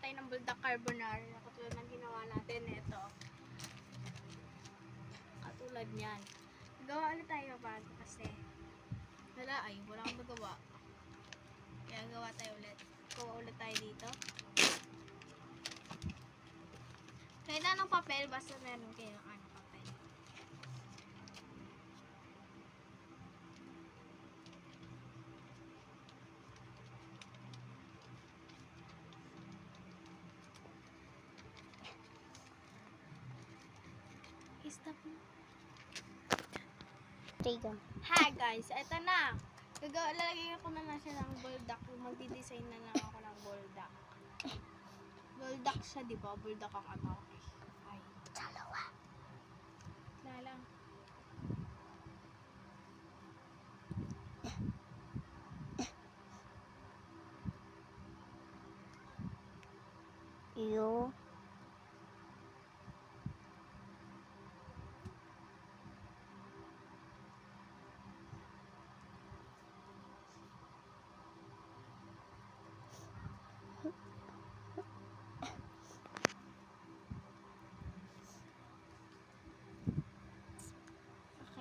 tayo ng bulldog carbonara. Katulad ng ginawa natin. Ito. Katulad niyan. Gawa ulit tayo bago kasi wala akong magawa. Kaya gawa tayo ulit. Gawa ulit tayo dito. Kailan ng papel? Basta meron kayo ng papel. Stop mo. Hi guys, eto na. Lalagyan ko na lang siya ng bulldog. Magdi-design na lang ako ng bulldog. Bulldog siya, di ba? Bulldog ang ano. Ay. Dalawa. Lalang. Iyo.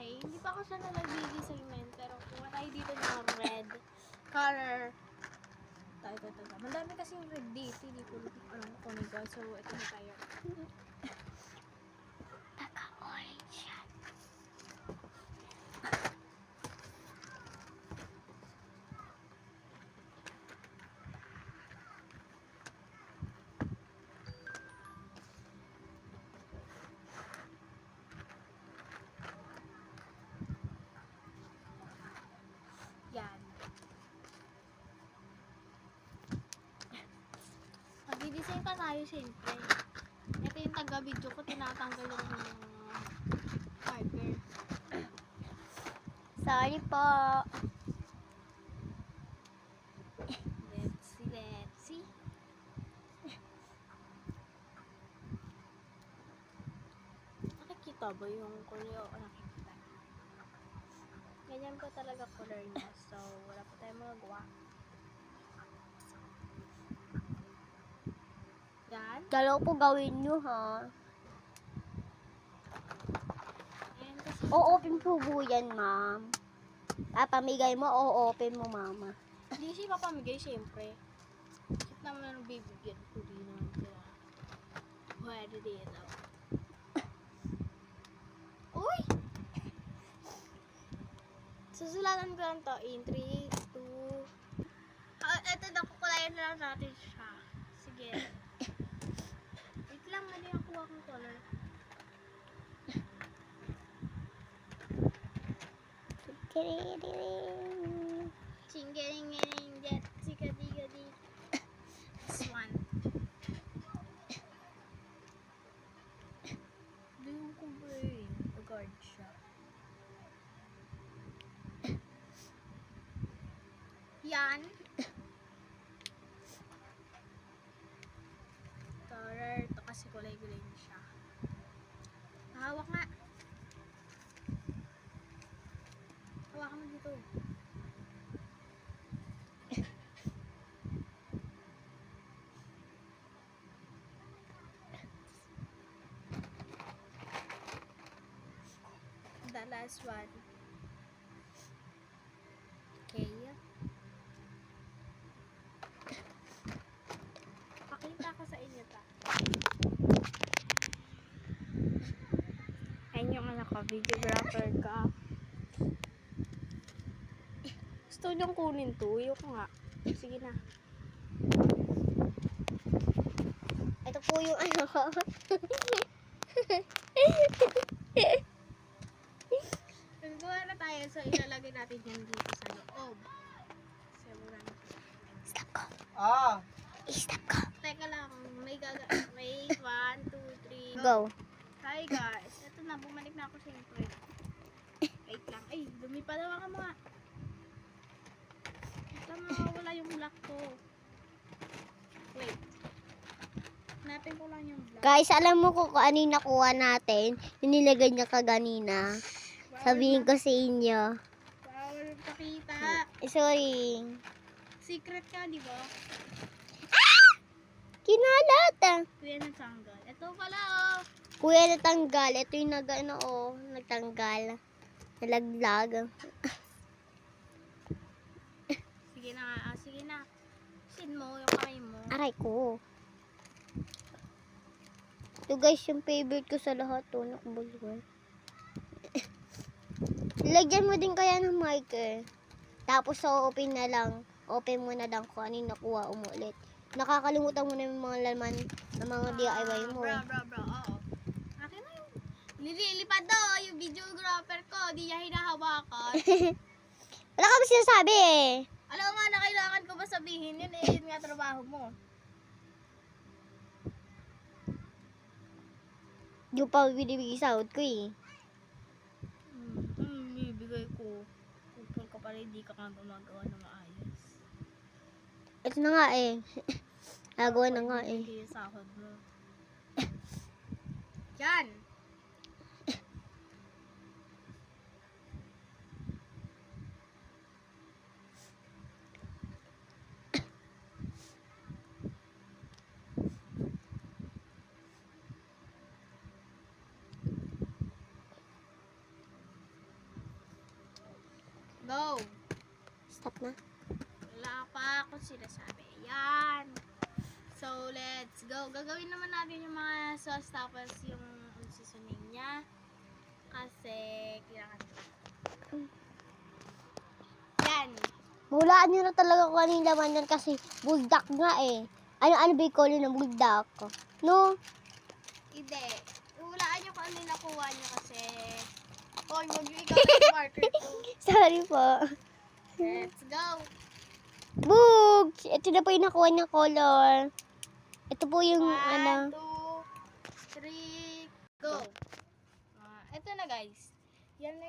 Okay, hindi pa ako siya nag-design pero kung tayo dito ng red color. Ito. Madami kasi yung red dito. Hindi ko kunin ko. So, ito na tayo. Naka-orange yan. Yan. Mag-design pa tayo siyempre. Ito yung taga-video ko. Tinatanggal yung marker. Sorry po. Let's see. Nakikita ba yung kulay o nakikita? Ganyan po talaga color niya. So, wala pa tayong magagawa. Yan. Dalaw po gawin nyo, ha? Ayan kasi. O-open po po yan, ma'am. Pamigay mo, o-open mo, mama. Hindi siya papamigay, siyempre. Bakit naman ang bibigyan ko din naman sila? Pwede dito. Uy! Susulatan ko lang to in 3, 2... eto na, kukulayan na lang natin siya. Sige. Wait lang, mali ang kuha kong color. Chingering-ngering, jet, sikadi-gadi. This one. Doon ko ba eh. Agad siya. Yan. Color. Ito kasi kulay-gulay na siya. Hawak nga. Hawakan mo dito. The last one. Okay. Pakita ko sa inyo ta. Ayun yung anak ko, videographer ka. Gusto niyong kunin to, yung nga. Sige na. Ito po yung ano ko. Nagawa na tayo, so ilalagay natin yan dito sa loob. Siguro na. Stop ko. Ah, Stop ko. Teka lang, may 1, 2, 3. Go. Hi guys, eto na, bumalik na ako siyempre. Wait lang, ay, dumi pa daw ang mga. Ito wala yung black ko. Wait. Hanapin ko lang yung black. Guys, alam mo kung ano yung nakuha natin? Yung nilagay niya kaganina. Sabihin ko sa inyo. Bawal pakita. Sorry. Secret ka, di ba? Kinala Kuya natanggal. Ito pala oh. Kuya natanggal. Ito yung nagtanggal. Nalaglag. Sige na nga. Sige na. Sin mo yung kamay mo. Aray ko. Ito guys, yung favorite ko sa lahat to. Nakabulgar. Lagyan mo din kaya ng mic eh. Tapos open na lang. Open mo na lang kung ano yung nakuha umulit. Nakakalimutan mo na yung mga laman ng mga DIY mo eh. Bro. Oo. Akin na yung nililipad do. Yung videographer ko. Di niya hinahawakan. Wala ka ba sinasabi eh. Alam nga na kailangan ko ba sabihin yun eh. Yun nga trabaho mo. Di pa binibigay sahod ko eh. Bibigay ko. Kupal ka pala hindi ka nga gumagawa ng maayos. Ito na nga eh. Nagawa na nga eh. Bibigay yung sahod mo. Yan. Go. Stop na. Wala pa akong sinasabi. Yan. So, let's go. Gagawin naman natin yung mga sauce tapos yung seasoning niya. Kasi, kailangan. Yan. Mahulaan nyo na talaga kung ano yung laman yan kasi buldak nga eh. Ano ba yung color ng buldak? No? Hindi. Hulaan nyo kung ano yung nakuha nyo kasi. Hoy, mag-iwi ka ng marker ko. Sorry po. Let's go. Bug! Ito na po yung nakuha niyang color. Ito po yung 1, 2, 3, go. Ito na guys. Yan na